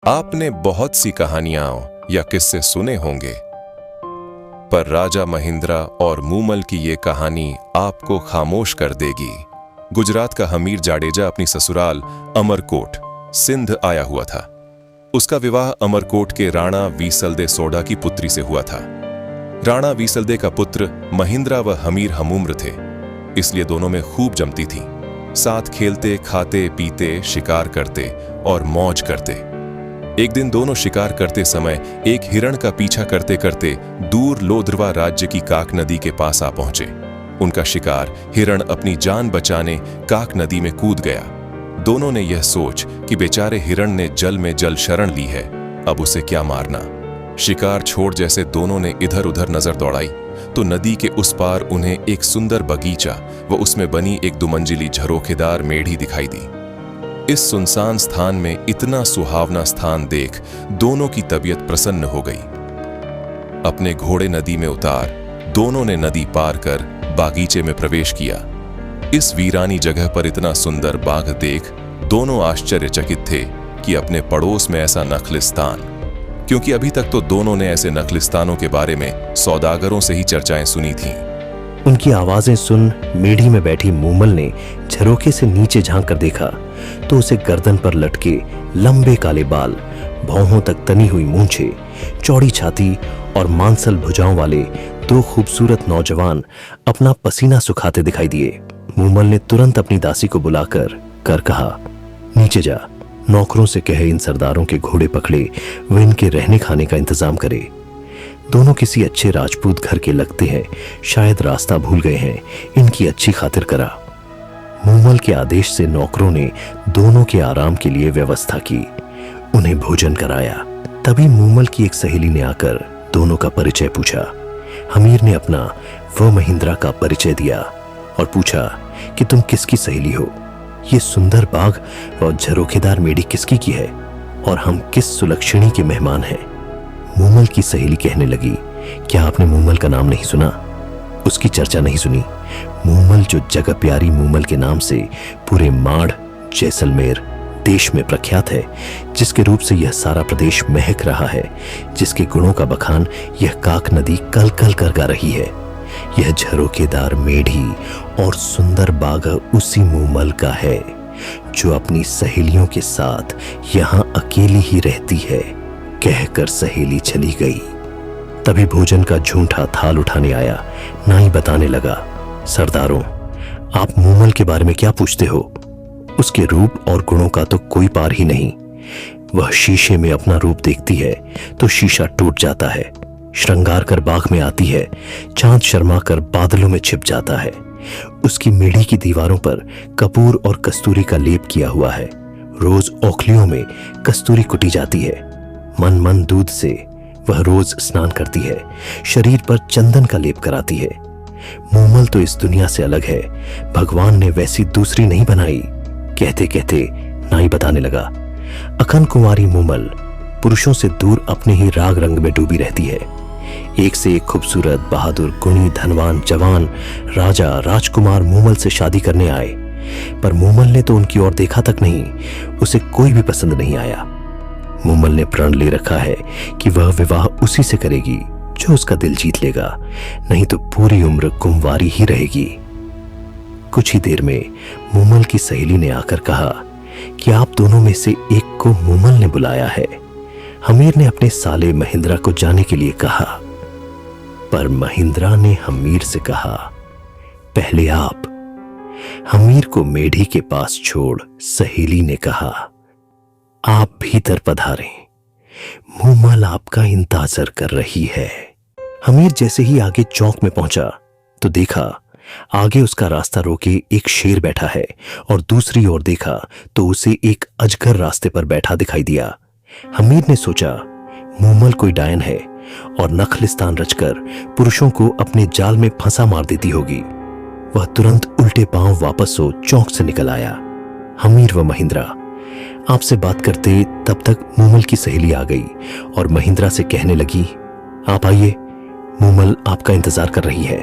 आपने बहुत सी कहानियां या किस्से सुने होंगे, पर राजा महिंद्रा और मूमल की ये कहानी आपको खामोश कर देगी। गुजरात का हमीर जाडेजा अपनी ससुराल अमरकोट, सिंध आया हुआ था। उसका विवाह अमरकोट के राणा वीसलदे सोडा की पुत्री से हुआ था। राणा वीसलदे का पुत्र महिंद्रा व हमीर हमूम्र थे, इसलिए दोनों में खूब जमती थी। साथ खेलते, खाते, पीते, शिकार करते और मौज करते। एक दिन दोनों शिकार करते समय एक हिरण का पीछा करते करते दूर लोधरवा राज्य की काक नदी के पास आ पहुंचे। उनका शिकार हिरण अपनी जान बचाने काक नदी में कूद गया। दोनों ने यह सोच कि बेचारे हिरण ने जल में जल शरण ली है, अब उसे क्या मारना। शिकार छोड़ जैसे दोनों ने इधर उधर नजर दौड़ाई तो नदी के उस पार उन्हें एक सुंदर बगीचा व उसमें बनी एक दुमंजिली झरोखेदार मेढ़ी दिखाई दी। इस सुनसान स्थान में इतना सुहावना स्थान देख दोनों की तबीयत प्रसन्न हो गई। अपने घोड़े नदी में उतार दोनों ने नदी पार कर बागीचे में प्रवेश किया। इस वीरानी जगह पर इतना सुंदर बाग देख दोनों आश्चर्यचकित थे कि अपने पड़ोस में ऐसा नखलिस्तान, क्योंकि अभी तक तो दोनों ने ऐसे नखलिस्तानों के बारे में सौदागरों से ही चर्चाएं सुनी थीं। उनकी आवाजें सुन मेढ़ी में बैठी मूमल ने झरोखे से नीचे झांक कर देखा तो उसे गर्दन पर लटके लंबे काले बाल, भौहों तक तनी हुई मूंछें, चौड़ी छाती और मांसल भुजाओं वाले दो खूबसूरत नौजवान अपना पसीना सुखाते दिखाई दिए। मूमल ने तुरंत अपनी दासी को बुलाकर कहा, नीचे जा, नौकरों से कहे इन सरदारों के घोड़े पकड़े व इनके रहने खाने का इंतजाम करे। दोनों किसी अच्छे राजपूत घर के लगते हैं, शायद रास्ता भूल गए हैं, इनकी अच्छी खातिर करा। मूमल के आदेश से नौकरों ने दोनों के आराम के लिए व्यवस्था की, उन्हें भोजन कराया। तभी मूमल की एक सहेली ने आकर दोनों का परिचय पूछा। हमीर ने अपना व महिंद्रा का परिचय दिया और पूछा कि तुम किसकी सहेली हो, ये सुंदर बाग और झरोखेदार मेढ़ी किसकी की है और हम किस सुलक्षणी के मेहमान हैं। मूमल की सहेली कहने लगी, क्या आपने मूमल का नाम नहीं सुना, उसकी चर्चा नहीं सुनी? मूमल जो जगह प्यारी मूमल के नाम से पूरे माढ़ जैसलमेर देश में प्रख्यात है, जिसके रूप से यह सारा प्रदेश महक रहा है, जिसके गुणों का बखान यह काक नदी कल कल कर गा रही है। यह झरोखेदार मेढ़ी और सुंदर बाग उसी मूमल का है जो अपनी सहेलियों के साथ यहां अकेली ही रहती है, कहकर सहेली चली गई। तभी भोजन का झूठा थाल उठाने आया नाई बताने लगा, सरदारों, आप मूमल के बारे में क्या पूछते हो? उसके रूप और गुणों का तो कोई पार ही नहीं। वह शीशे में अपना रूप देखती है तो शीशा टूट जाता है, श्रृंगार कर बाग में आती है, चांद शर्मा कर बादलों में छिप जाता है। उसकी मेढ़ी की दीवारों पर कपूर और कस्तूरी का लेप किया हुआ है। रोज ओखलियों में कस्तूरी कुटी जाती है। मन मन दूध से वह रोज स्नान करती है, शरीर पर चंदन का लेप कराती है। मूमल तो इस दुनिया से अलग है, भगवान ने वैसी दूसरी नहीं बनाई। कहते कहते नाई बताने लगा, अखंड कुंवारी मूमल पुरुषों से दूर अपने ही राग रंग में डूबी रहती है। एक से एक खूबसूरत, बहादुर, गुणी, धनवान, जवान राजा राजकुमार मूमल से शादी करने आए, पर मूमल ने तो उनकी ओर देखा तक नहीं, उसे कोई भी पसंद नहीं आया। मूमल ने प्रण ले रखा है कि वह विवाह उसी से करेगी जो उसका दिल जीत लेगा, नहीं तो पूरी उम्र कुंवारी ही रहेगी। कुछ ही देर में मूमल की सहेली ने आकर कहा कि आप दोनों में से एक को मूमल ने बुलाया है। हमीर ने अपने साले महिंद्रा को जाने के लिए कहा, पर महिंद्रा ने हमीर से कहा, पहले आप। हमीर को मेढ़ी के पास छोड़ सहेली ने कहा, आप भीतर पधारें, मूमल आपका इंतजार कर रही है। हमीर जैसे ही आगे चौक में पहुंचा तो देखा आगे उसका रास्ता रोके एक शेर बैठा है और दूसरी ओर देखा तो उसे एक अजगर रास्ते पर बैठा दिखाई दिया। हमीर ने सोचा मूमल कोई डायन है और नखलिस्तान रचकर पुरुषों को अपने जाल में फंसा मार देती होगी। वह तुरंत उल्टे पांव वापस हो चौक से निकल आया। हमीर व महिंद्रा आपसे बात करते तब तक मूमल की सहेली आ गई और महिंद्रा से कहने लगी, आप आइए, मूमल आपका इंतजार कर रही है।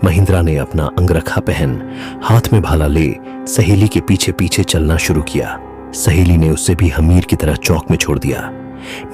महिंद्रा ने अपना अंगरखा पहन हाथ में भाला ले सहेली के पीछे पीछे चलना शुरू किया। सहेली ने उसे भी हमीर की तरह चौक में छोड़ दिया।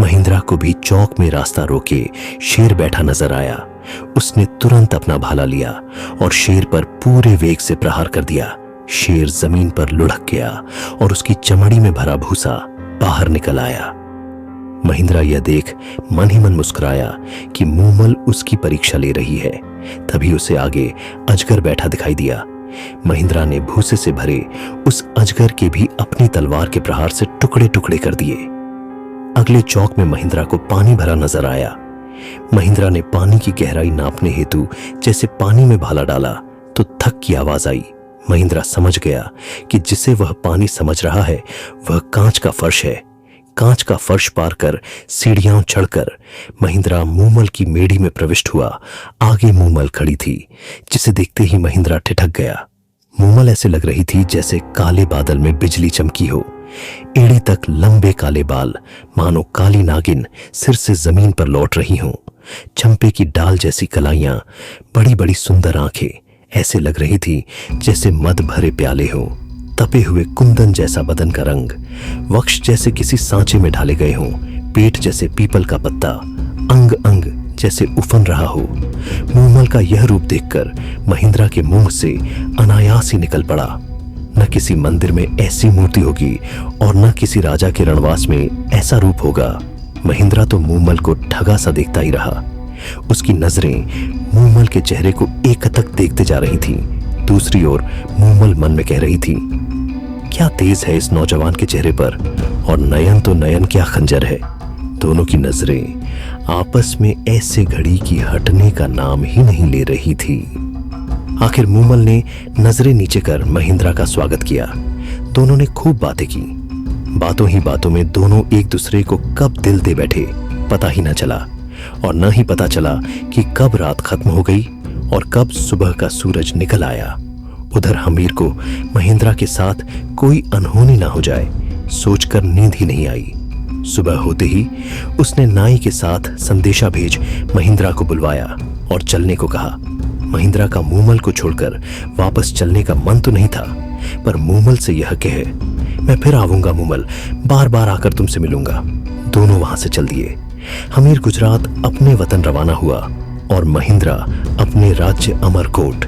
महिंद्रा को भी चौक में रास्ता रोके शेर बैठा नजर आया। उसने तुरंत अपना भाला लिया और शेर पर पूरे वेग से प्रहार कर दिया। शेर जमीन पर लुढ़क गया और उसकी चमड़ी में भरा भूसा बाहर निकल आया। महिंद्रा यह देख मन ही मन मुस्कुराया कि मूमल उसकी परीक्षा ले रही है। तभी उसे आगे अजगर बैठा दिखाई दिया। महिंद्रा ने भूसे से भरे उस अजगर के भी अपनी तलवार के प्रहार से टुकड़े टुकड़े कर दिए। अगले चौक में महिंद्रा को पानी भरा नजर आया। महिंद्रा ने पानी की गहराई नापने हेतु जैसे पानी में भाला डाला तो थक की आवाज आई। महिंद्रा समझ गया कि जिसे वह पानी समझ रहा है वह कांच का फर्श है। कांच का फर्श पार कर सीढ़ियां चढ़कर महिंद्रा मूमल की मेड़ी में प्रविष्ट हुआ। आगे मूमल खड़ी थी, जिसे देखते ही महिंद्रा ठिठक गया। मूमल ऐसे लग रही थी जैसे काले बादल में बिजली चमकी हो। एड़ी तक लंबे काले बाल, मानो काली नागिन सिर से जमीन पर लौट रही हों। चंपे की डाल जैसी कलाइयां, बड़ी बड़ी सुंदर आंखें, ऐसे लग रही थी जैसे मद भरे प्याले हों। तपे हुए कुंदन जैसा बदन का रंग, वक्ष जैसे किसी सांचे में ढाले गए हों, पेट जैसे पीपल का पत्ता, अंग अंग जैसे उफन रहा हो। मूमल का यह रूप देखकर महिंद्रा के मुंह से अनायास ही निकल पड़ा, न किसी मंदिर में ऐसी मूर्ति होगी और न किसी राजा के रणवास में ऐसा रूप होगा। महिंद्रा तो मूमल को ठगा सा देखता ही रहा। उसकी नजरें मूमल के चेहरे को एकटक देखते जा रही थीं। दूसरी ओर मूमल मन में कह रही थी, क्या तेज है इस नौजवान के चेहरे पर, और नयन तो नयन क्या खंजर है। दोनों की नजरें आपस में ऐसे घड़ी की हटने का नाम ही नहीं ले रही थी। आखिर मूमल ने नजरें नीचे कर महिंद्रा का स्वागत किया। दोनों ने खूब बातें की। बातों ही बातों में दोनों एक दूसरे को कब दिल दे बैठे पता ही न चला, और न ही पता चला कि कब रात खत्म हो गई और कब सुबह का सूरज निकल आया। उधर हमीर को महिंद्रा के साथ कोई अनहोनी ना हो जाए, सोचकर नींद ही नहीं आई। सुबह होते ही उसने नाई के साथ संदेशा भेज महिंद्रा को बुलवाया और चलने को कहा। महिंद्रा का मूमल को छोड़कर वापस चलने का मन तो नहीं था, पर मूमल से यह कहे, मैं फिर आऊंगा मूमल, बार बार आकर तुमसे मिलूंगा। दोनों वहां से चल दिए। हमीर गुजरात अपने वतन रवाना हुआ और महिंद्रा अपने राज्य अमरकोट।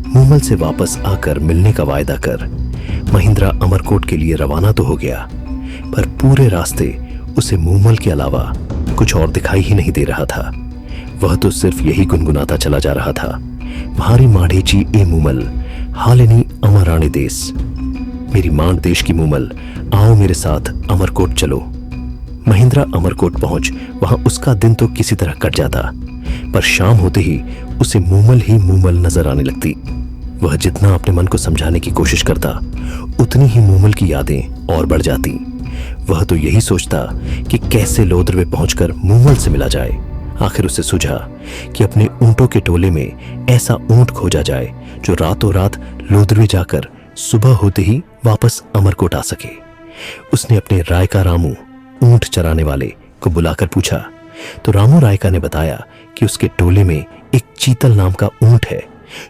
मूमल से वापस आकर मिलने का वायदा कर महिंद्रा अमरकोट के लिए रवाना तो हो गया, पर पूरे रास्ते उसे मूमल के अलावा कुछ और दिखाई ही नहीं दे रहा था। वह तो सिर्फ यही गुनगुनाता चला जा रहा था, भारी माढ़ेची ए मूमल, हालिनी अमराणे देश। मेरी मांड देश की मूमल, आओ मेरे साथ अमरकोट चलो। महिंद्रा अमरकोट पहुंच वहां उसका दिन तो किसी तरह कट जाता, पर शाम होते ही उसे मूमल ही मूमल नजर आने लगती। वह जितना अपने मन को समझाने की कोशिश करता, उतनी ही मूमल की यादें और बढ़ जाती। वह तो यही सोचता कि कैसे लोदरवे पहुंचकर मूमल से मिला जाए। आखिर उसे सूझा कि अपने ऊंटों के टोले में ऐसा ऊंट खोजा जाए जो रातों रात लोदरवे जाकर सुबह होते ही वापस अमरकोट आ सके। उसने अपने रायका रामू, ऊंट चराने वाले, को बुलाकर पूछा तो रामू रायका ने बताया कि उसके टोले में एक चीतल नाम का ऊंट है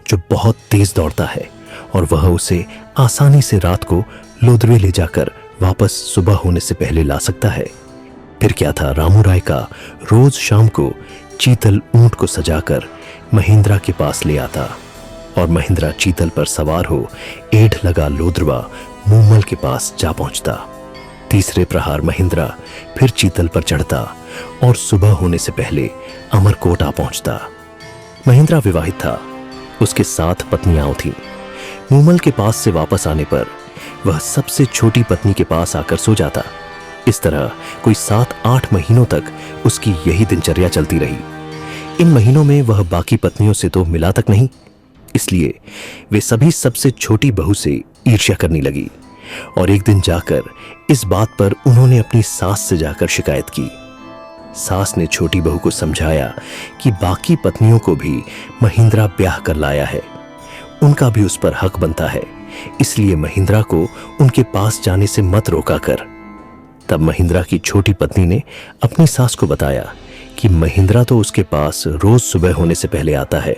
जो बहुत तेज दौड़ता है और वह उसे आसानी से रात को लोदरवे ले जाकर वापस सुबह होने से पहले ला सकता है। फिर क्या था, रामू रायका रोज शाम को चीतल ऊंट को सजाकर महिंद्रा के पास ले आता और महिंद्रा चीतल पर सवार हो एढ़ लगा लोदरवा मूमल के पास जा पहुंचता। तीसरे प्रहार महिंद्रा फिर चीतल पर चढ़ता और सुबह होने से पहले अमरकोट आ पहुंचता। महिंद्रा विवाहित था, उसके 7 पत्नियां थीं। मूमल के पास से वापस आने पर वह सबसे छोटी पत्नी के पास आकर सो जाता। इस तरह कोई 7-8 महीनों तक उसकी यही दिनचर्या चलती रही। इन महीनों में वह बाकी पत्नियों से तो मिला तक नहीं, इसलिए वे सभी सबसे छोटी बहू से ईर्ष्या करने लगी और एक दिन जाकर इस बात पर उन्होंने अपनी सास से जाकर शिकायत की। सास ने छोटी बहू को समझाया कि बाकी पत्नियों को भी महिंद्रा ब्याह कर लाया है, उनका भी उस पर हक बनता है, इसलिए महिंद्रा को उनके पास जाने से मत रोका कर। तब महिंद्रा की छोटी पत्नी ने अपनी सास को बताया कि महिंद्रा तो उसके पास रोज सुबह होने से पहले आता है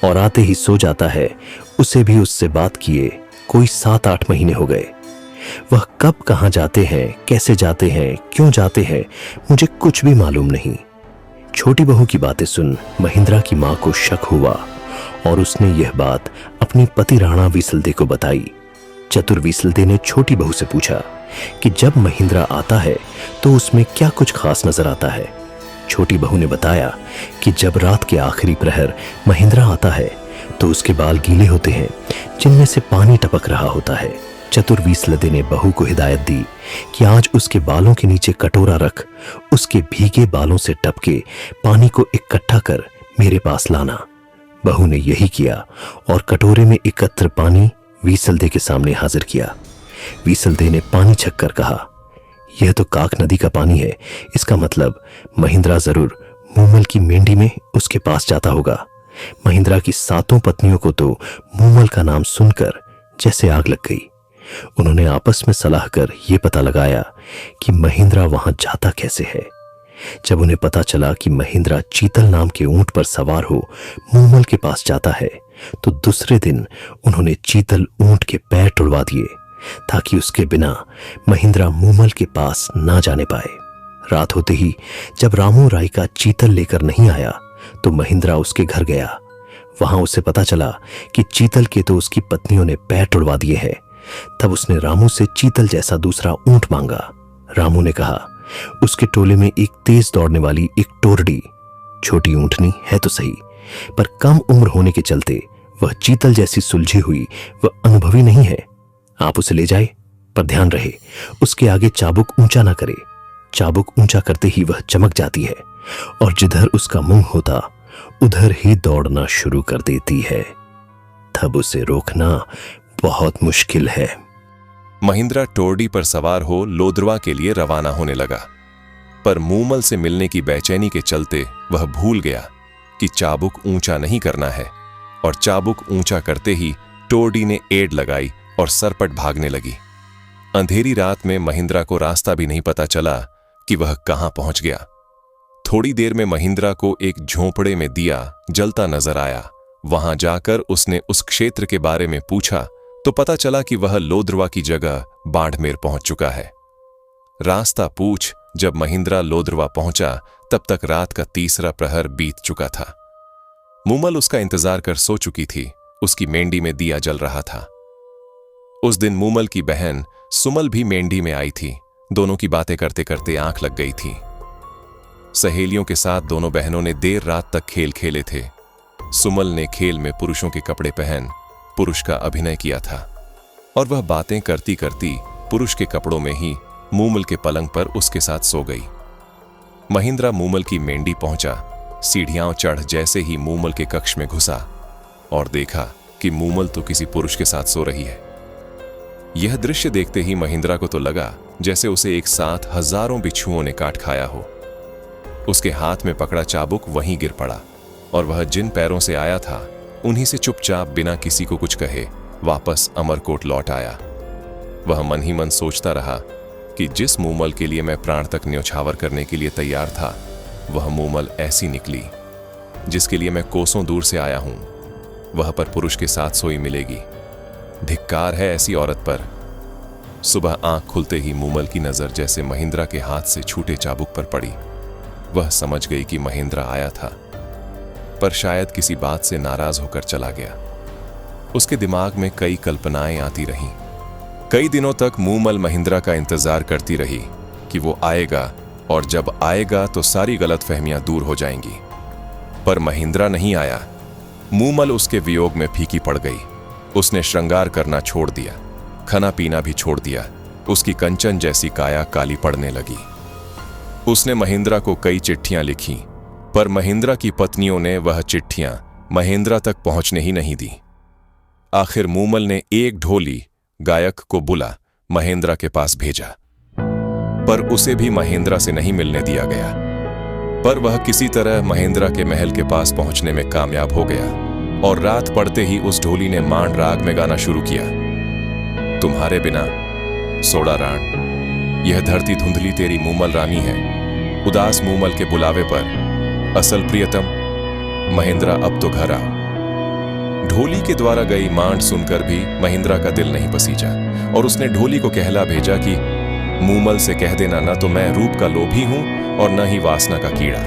और आते ही सो जाता है। उसे भी उससे बात किए कोई 7-8 महीने हो गए। वह कब कहाँ जाते हैं, कैसे जाते हैं, क्यों जाते हैं, मुझे कुछ भी मालूम नहीं। छोटी बहू की बातें सुन महिंद्रा की मां को शक हुआ और उसने यह बात अपनी पति राणा वीसलदे को बताई। चतुर वीसलदे ने छोटी बहू से पूछा कि जब महिंद्रा आता है तो उसमें क्या कुछ खास नजर आता है। छोटी बहू ने बताया कि जब रात के आखिरी प्रहर महिंद्रा आता है तो उसके बाल गीले होते हैं, जिनमें से पानी टपक रहा होता है। चतुर वीसलदे ने बहू को हिदायत दी कि आज उसके बालों के नीचे कटोरा रख, उसके भीगे बालों से टपके पानी को इकट्ठा कर मेरे पास लाना। बहू ने यही किया और कटोरे में एकत्र पानी वीसलदे के सामने हाजिर किया। वीसलदे ने पानी छककर कहा, यह तो काक नदी का पानी है, इसका मतलब महिंद्रा जरूर मूमल की मेंढी में उसके पास जाता होगा। महिंद्रा की 7 पत्नियों को तो मूमल का नाम सुनकर जैसे आग लग गई। उन्होंने आपस में सलाह कर यह पता लगाया कि महिंद्रा वहां जाता कैसे है। जब उन्हें पता चला कि महिंद्रा चीतल नाम के ऊंट पर सवार हो मूमल के पास जाता है तो दूसरे दिन उन्होंने चीतल ऊंट के पैर तुड़वा दिए ताकि उसके बिना महिंद्रा मूमल के पास ना जाने पाए। रात होते ही जब रामू राय का चीतल लेकर नहीं आया तो महिंद्रा उसके घर गया। वहां उसे पता चला कि चीतल के तो उसकी पत्नियों ने पैर तुड़वा दिए हैं। तब उसने रामू से चीतल जैसा दूसरा ऊंट मांगा। रामू ने कहा, उसके टोले में एक तेज दौड़ने वाली एक टोरडी, छोटी ऊंटनी है तो सही, पर कम उम्र होने के चलते वह चीतल जैसी सुलझी हुई व अनुभवी नहीं है। आप उसे ले जाए, पर ध्यान रहे उसके आगे चाबुक ऊंचा ना करे। चाबुक ऊंचा करते ही वह चमक जाती है और जिधर उसका मुंह होता उधर ही दौड़ना शुरू कर देती है। तब उसे रोकना बहुत मुश्किल है। महिंद्रा टोरडी पर सवार हो लोद्रवा के लिए रवाना होने लगा, पर मूमल से मिलने की बेचैनी के चलते वह भूल गया कि चाबुक ऊंचा नहीं करना है, और चाबुक ऊंचा करते ही टोरडी ने एड़ लगाई और सरपट भागने लगी। अंधेरी रात में महिंद्रा को रास्ता भी नहीं पता चला कि वह कहां पहुंच गया। थोड़ी देर में महिंद्रा को एक झोंपड़े में दिया जलता नजर आया। वहां जाकर उसने उस क्षेत्र के बारे में पूछा तो पता चला कि वह लोद्रवा की जगह बाड़मेर पहुंच चुका है। रास्ता पूछ जब महिंद्रा लोद्रवा पहुंचा तब तक रात का 3रा प्रहर बीत चुका था। मूमल उसका इंतजार कर सो चुकी थी। उसकी मेंढी में दिया जल रहा था। उस दिन मूमल की बहन सुमल भी मेंढी में आई थी। दोनों की बातें करते करते आंख लग गई थी। सहेलियों के साथ दोनों बहनों ने देर रात तक खेल खेले थे। सुमल ने खेल में पुरुषों के कपड़े पहन पुरुष का अभिनय किया था और वह बातें करती करती पुरुष के कपड़ों में ही मूमल के पलंग पर उसके साथ सो गई। महिंद्रा मूमल की मेंढी पहुंचा। सीढ़ियां चढ़ जैसे ही मूमल के कक्ष में घुसा और देखा कि मूमल तो किसी पुरुष के साथ सो रही है। यह दृश्य देखते ही महिंद्रा को तो लगा जैसे उसे एक साथ हजारों बिच्छुओं ने काट खाया हो। उसके हाथ में पकड़ा चाबुक वहीं गिर पड़ा और वह जिन पैरों से आया था उन्हीं से चुपचाप बिना किसी को कुछ कहे वापस अमरकोट लौट आया। वह मन ही मन सोचता रहा कि जिस मूमल के लिए मैं प्राण तक न्यौछावर करने के लिए तैयार था वह मूमल ऐसी निकली। जिसके लिए मैं कोसों दूर से आया हूं वह पर पुरुष के साथ सोई मिलेगी। धिक्कार है ऐसी औरत पर। सुबह आंख खुलते ही मूमल की नजर जैसे महिंद्रा के हाथ से छूटे चाबुक पर पड़ी। वह समझ गई कि महिंद्रा आया था, पर शायद किसी बात से नाराज होकर चला गया। उसके दिमाग में कई कल्पनाएं आती रहीं। कई दिनों तक मूमल महिंद्रा का इंतजार करती रही कि वो आएगा और जब आएगा तो सारी गलतफहमियां दूर हो जाएंगी। पर महिंद्रा नहीं आया। मूमल उसके वियोग में फीकी पड़ गई। उसने श्रृंगार करना छोड़ दिया, खाना पीना भी छोड़ दिया। उसकी कंचन जैसी काया काली पड़ने लगी। उसने महिंद्रा को कई चिट्ठियां लिखीं, पर महिंद्रा की पत्नियों ने वह चिट्ठियां महिंद्रा तक पहुंचने ही नहीं दी। आखिर मूमल ने एक ढोली गायक को बुला महिंद्रा के पास भेजा, पर उसे भी महिंद्रा से नहीं मिलने दिया गया। पर वह किसी तरह महिंद्रा के महल के पास पहुंचने में कामयाब हो गया और रात पड़ते ही उस ढोली ने मांड राग में गाना शुरू किया। तुम्हारे बिना सोड़ा राण, यह धरती धुंधली तेरी मूमल रानी है। उदास मूमल के बुलावे पर असल प्रियतम महिंद्रा अब तो घर आओ। ढोली के द्वारा गई मांड सुनकर भी महिंद्रा का दिल नहीं पसीजा और उसने ढोली को कहला भेजा कि मूमल से कह देना, न तो मैं रूप का लोभी हूं और न ही वासना का कीड़ा।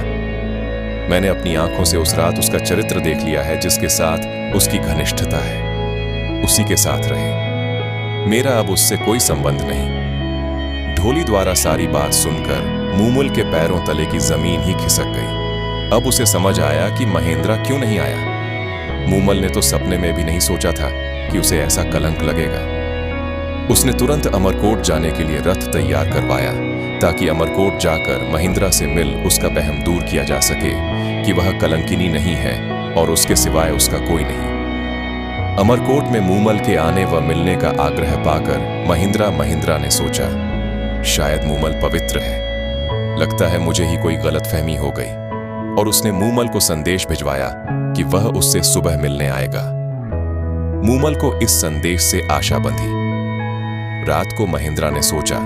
मैंने अपनी आंखों से उस रात उसका चरित्र देख लिया है जिसके साथ उसकी घनिष्ठता है, उसी के साथ रहे। मेरा अब उससे कोई संबंध नहीं। ढोली द्वारा सारी बात सुनकर मूमल के पैरों तले की जमीन ही खिसक गई। अब उसे समझ आया कि महेंद्रा क्यों नहीं आया। मूमल ने तो सपने में भी नहीं सोचा था कि उसे ऐसा कलंक लगेगा। उसने तुरंत अमरकोट जाने के लिए रथ तैयार करवाया ताकि अमरकोट जाकर महेंद्रा से मिल उसका वहम दूर किया जा सके कि वह कलंकिनी नहीं है और उसके सिवाय उसका कोई नहीं। अमरकोट में मूमल के आने व मिलने का आग्रह पाकर महेंद्रा ने सोचा, शायद मूमल पवित्र है, लगता है मुझे ही कोई गलतफहमी हो गई। और उसने मूमल को संदेश भिजवाया कि वह उससे सुबह मिलने आएगा। मूमल को इस संदेश से आशा बंधी। रात को महेंद्रा ने सोचा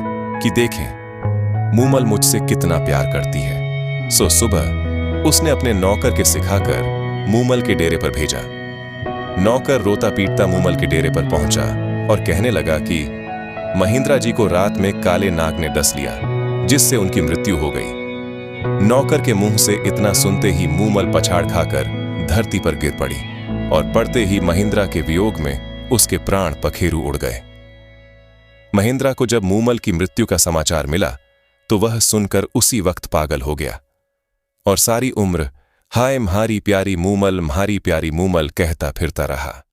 कि देखें मूमल मुझसे कितना प्यार करती है। सो सुबह उसने अपने नौकर के सिखाकर मूमल के डेरे पर भेजा। नौकर रोता पीटता मूमल के डेरे पर पहुंचा और कहने लगा कि महेंद्रा जी को रात में काले नाग ने डस लिया, जिससे उनकी मृत्यु हो गई। नौकर के मुंह से इतना सुनते ही मूमल पछाड़ खाकर धरती पर गिर पड़ी और पड़ते ही महेंद्रा के वियोग में उसके प्राण पखेरु उड़ गए। महेंद्रा को जब मूमल की मृत्यु का समाचार मिला तो वह सुनकर उसी वक्त पागल हो गया और सारी उम्र हाय म्हारी प्यारी मूमल कहता फिरता रहा।